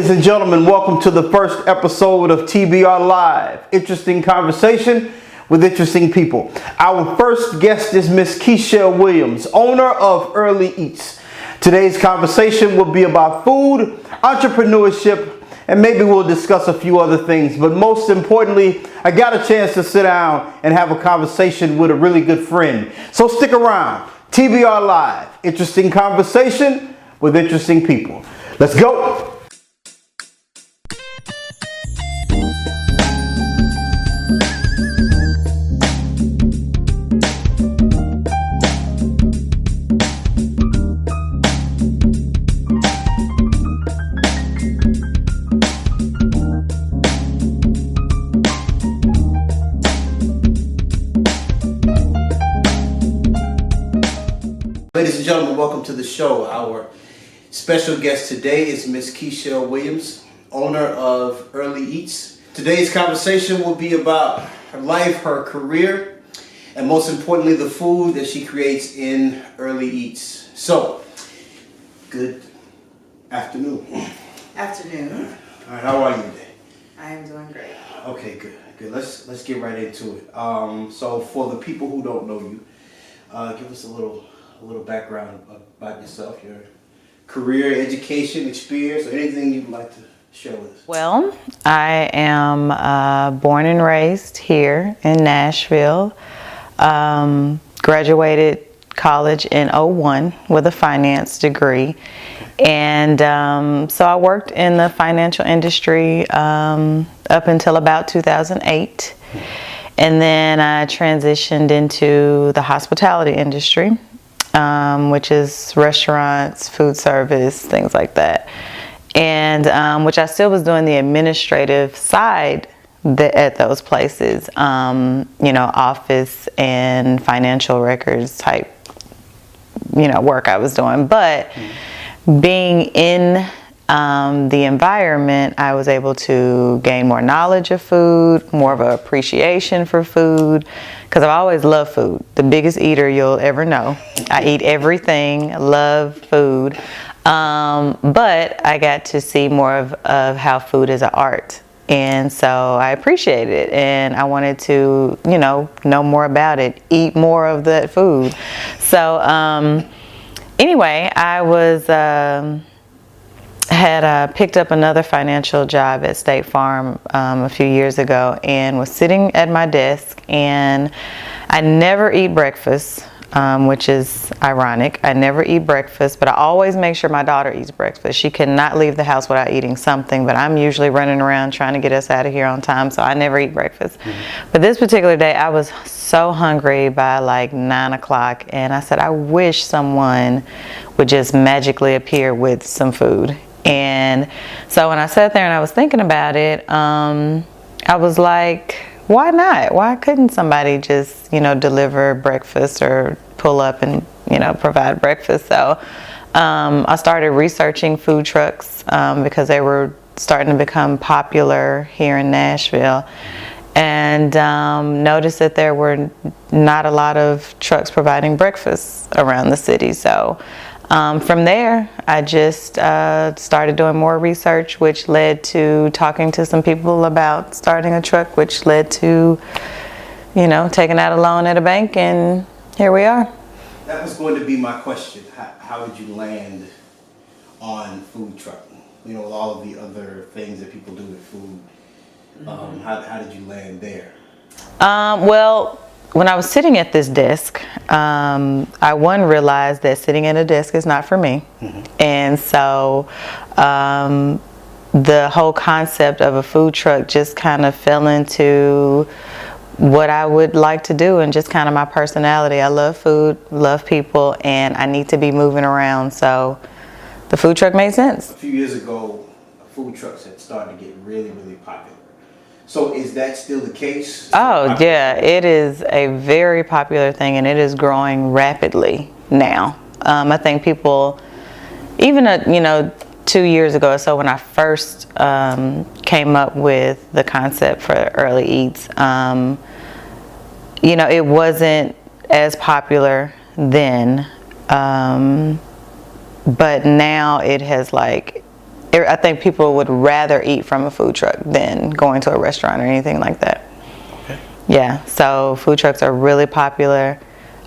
Ladies and gentlemen, welcome to the first episode of TBR Live. Interesting conversation with interesting people. Our first guest is Miss Kechelle Williams, owner of Early Eats. Today's conversation will be about food, entrepreneurship, and maybe we'll discuss a few other things. But most importantly, I got a chance to sit down and have a conversation with a really good friend. So stick around. TBR Live. Interesting conversation with interesting people. Let's go. Ladies and gentlemen, welcome to the show. Our special guest today is Miss Kechelle Williams, owner of Early Eats. Today's conversation will be about her life, her career, and most importantly, the food that she creates in Early Eats. So, good afternoon. Afternoon. All right, how are you today? I am doing great. Okay, good. Let's get right into it. So, for the people who don't know you, give us a little background about yourself, your career, education, experience, or anything you'd like to share with us. Well, I am born and raised here in Nashville. Graduated college in '01 with a finance degree. And so I worked in the financial industry up until about 2008. And then I transitioned into the hospitality industry. Which is restaurants, food service, things like that. And which I still was doing the administrative side at those places, office and financial records type, work I was doing. But being in the environment, I was able to gain more knowledge of food, more of an appreciation for food, because I've always loved food. The biggest eater you'll ever know. I eat everything, love food, but I got to see more of how food is an art. And so I appreciated it, and I wanted to, know more about it, eat more of that food. So anyway, I was... had picked up another financial job at State Farm a few years ago, and was sitting at my desk, and I never eat breakfast, which is ironic. I never eat breakfast, but I always make sure my daughter eats breakfast. She cannot leave the house without eating something, but I'm usually running around trying to get us out of here on time, so I never eat breakfast. Mm-hmm. But this particular day, I was so hungry by like 9 o'clock, and I said, I wish someone would just magically appear with some food. And so when I sat there and I was thinking about it, I was like, why not? Why couldn't somebody just, deliver breakfast or pull up and, provide breakfast? So I started researching food trucks because they were starting to become popular here in Nashville, and noticed that there were not a lot of trucks providing breakfast around the city. So from there, I just started doing more research, which led to talking to some people about starting a truck, which led to, taking out a loan at a bank, and here we are. That was going to be my question. How did you land on food trucking? With all of the other things that people do with food. How did you land there? Well, when I was sitting at this desk, I realized that sitting at a desk is not for me. Mm-hmm. And so the whole concept of a food truck just kind of fell into what I would like to do, and just kind of my personality. I love food, love people, and I need to be moving around. So the food truck made sense. A few years ago, food trucks had started to get really, really popular. So is that still the case? Oh, yeah, it is a very popular thing, and it is growing rapidly now. I think people, even 2 years ago or so, when I first came up with the concept for Early Eats, it wasn't as popular then, but now it has I think people would rather eat from a food truck than going to a restaurant or anything like that. Okay. Yeah, so food trucks are really popular.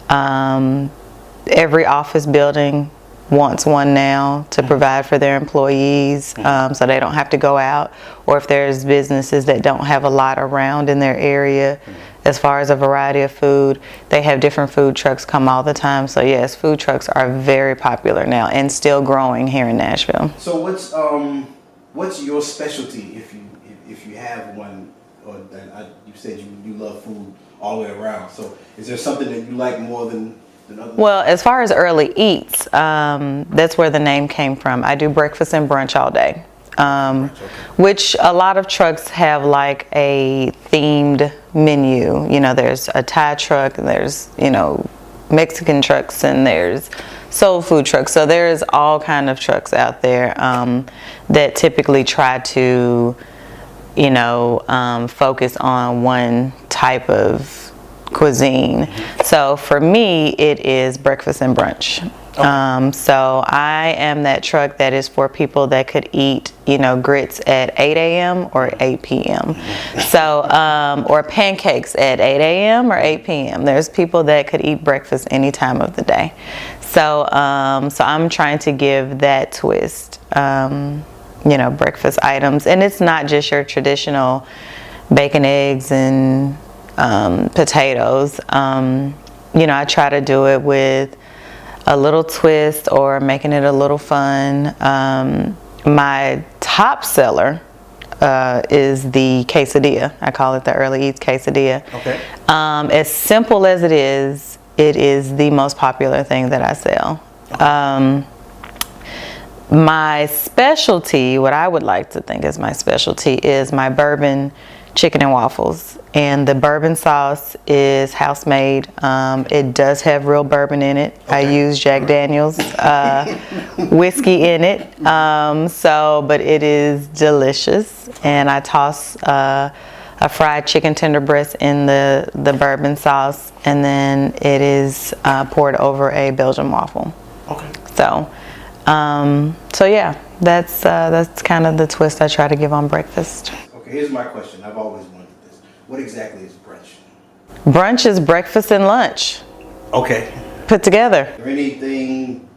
Every office building wants one now to provide for their employees, so they don't have to go out. Or if there's businesses that don't have a lot around in their area, as far as a variety of food, they have different food trucks come all the time. So yes, food trucks are very popular now and still growing here in Nashville. So what's your specialty if you have one? Or you said you love food all the way around. So is there something that you like more than others? Well, as far as early eats, that's where the name came from. I do breakfast and brunch all day, which a lot of trucks have like a themed menu. You know, there's a Thai truck, and there's, you know, Mexican trucks, and there's soul food trucks. So there's all kind of trucks out there that typically try to, you know, focus on one type of cuisine. So for me, it is breakfast and brunch. Okay. So I am that truck that is for people that could eat, you know, grits at 8 a.m. or 8 p.m. So, or pancakes at 8 a.m. or 8 p.m. There's people that could eat breakfast any time of the day. So, so I'm trying to give that twist, you know, breakfast items. And it's not just your traditional bacon, eggs, and potatoes. You know, I try to do it with a little twist or making it a little fun. My top seller is the quesadilla. I call it the early eats quesadilla. Okay. As simple as it is the most popular thing that I sell. Okay. My specialty, what I would like to think is my specialty, is my bourbon chicken and waffles. And the bourbon sauce is house made. It does have real bourbon in it. Okay. I use Jack Daniel's whiskey in it. But it is delicious. And I toss a fried chicken tender breast in the bourbon sauce, and then it is poured over a Belgian waffle. Okay. So yeah, that's kind of the twist I try to give on breakfast. Okay, here's my question. I've always wondered this. What exactly is brunch? Brunch is breakfast and lunch. Okay. Put together. Is there anything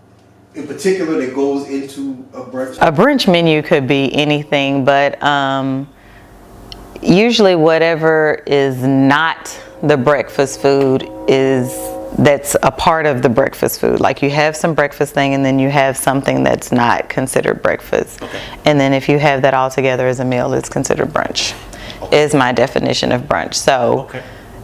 in particular that goes into a brunch? A brunch menu could be anything, but usually whatever is not the breakfast food that's a part of the breakfast food. Like you have some breakfast thing, and then you have something that's not considered breakfast. Okay. And then if you have that all together as a meal, it's considered brunch. Okay. Is my definition of brunch. So, okay.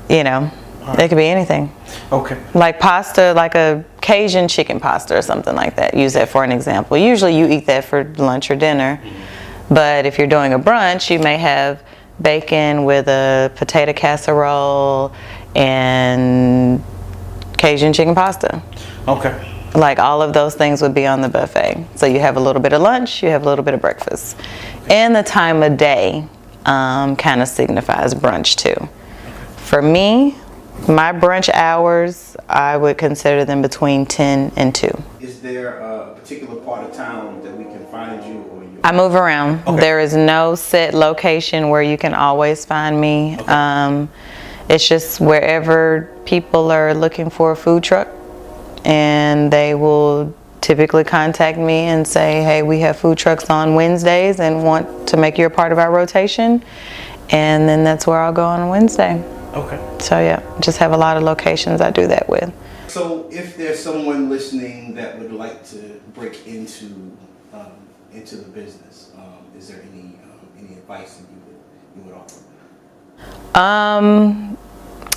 You know, right. It could be anything. Okay. Like pasta, like a Cajun chicken pasta or something like that. Use that for an example. Usually you eat that for lunch or dinner. Mm-hmm. But if you're doing a brunch, you may have bacon with a potato casserole and Cajun chicken pasta. Okay. Like all of those things would be on the buffet. So you have a little bit of lunch, you have a little bit of breakfast. And the time of day kind of signifies brunch too. For me, my brunch hours, I would consider them between 10 and 2. Is there a particular part of town that we can find you? I move around. Okay. There is no set location where you can always find me. Okay. It's just wherever people are looking for a food truck, and they will typically contact me and say, hey, we have food trucks on Wednesdays and want to make you a part of our rotation. And then that's where I'll go on Wednesday. Okay. So yeah, just have a lot of locations I do that with. So if there's someone listening that would like to break into the business, is there any advice that you would offer?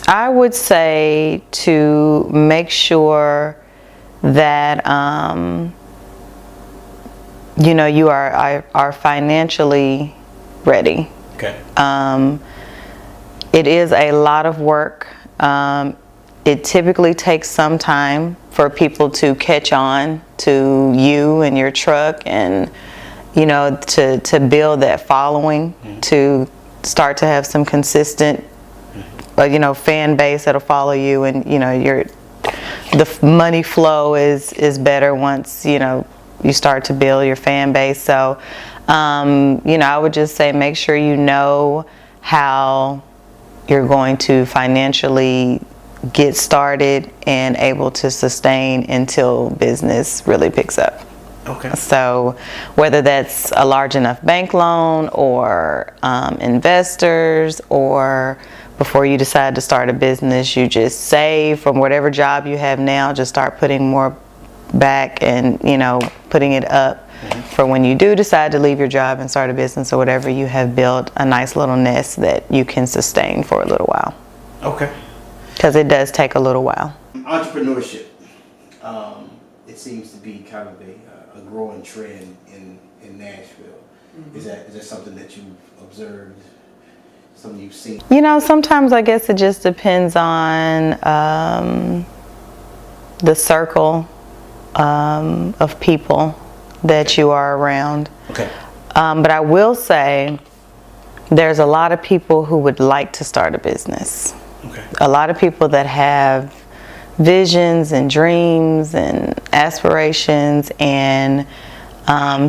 I would say to make sure that you know, you are financially ready. Okay. It is a lot of work. It typically takes some time for people to catch on to you and your truck, and you know, to build that following, mm-hmm. to start to have some consistent, you know, fan base that'll follow you, and you know, the money flow is better once, you know, you start to build your fan base. So You know, I would just say make sure you know how you're going to financially get started and able to sustain until business really picks up. Okay. So whether that's a large enough bank loan or investors, or before you decide to start a business, you just save from whatever job you have now, just start putting more back and, you know, putting it up for when you do decide to leave your job and start a business or whatever, you have built a nice little nest that you can sustain for a little while. Okay. Because it does take a little while. Entrepreneurship, it seems to be kind of a growing trend in Nashville. Is that something that you've observed, something you've seen? You know, sometimes I guess it just depends on the circle of people that you are around. Okay. But I will say there's a lot of people who would like to start a business. Okay. A lot of people that have visions and dreams and aspirations, and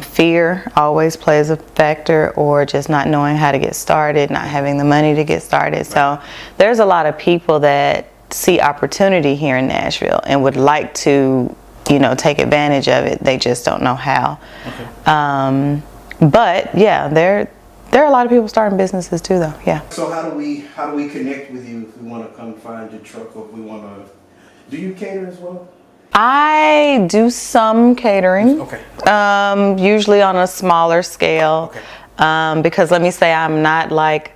fear always plays a factor, or just not knowing how to get started, not having the money to get started. So there's a lot of people that see opportunity here in Nashville and would like to, you know, take advantage of it. They just don't know how. Okay. But yeah, there are a lot of people starting businesses too, though. Yeah. So how do we connect with you if we want to come find your truck, or if we want to? Do you cater as well? I do some catering. Okay. Usually on a smaller scale. Okay. Because let me say, I'm not like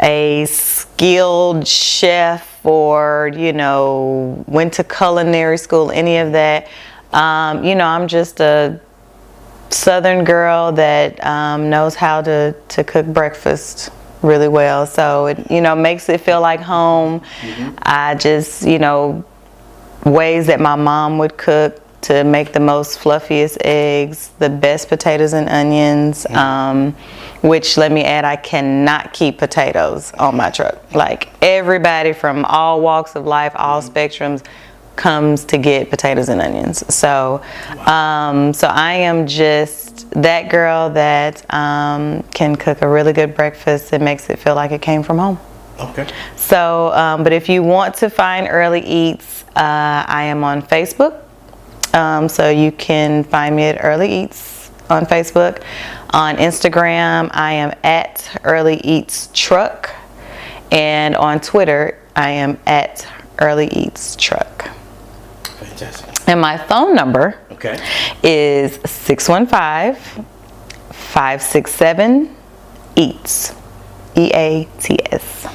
a skilled chef or, you know, went to culinary school, any of that. You know, I'm just a Southern girl that knows how to cook breakfast really well. So it, you know, makes it feel like home. I just, you know, ways that my mom would cook to make the most fluffiest eggs, the best potatoes and onions, which, let me add, I cannot keep potatoes on my truck. Like, everybody from all walks of life, all spectrums, comes to get potatoes and onions. So so I am just that girl that can cook a really good breakfast and makes it feel like it came from home. Okay. So but if you want to find Early Eats, I am on Facebook, so you can find me at Early Eats on Facebook. On Instagram, I am at Early Eats Truck, and on Twitter, I am at Early Eats Truck. Fantastic. And my phone number is 615-567-EATS. EATS.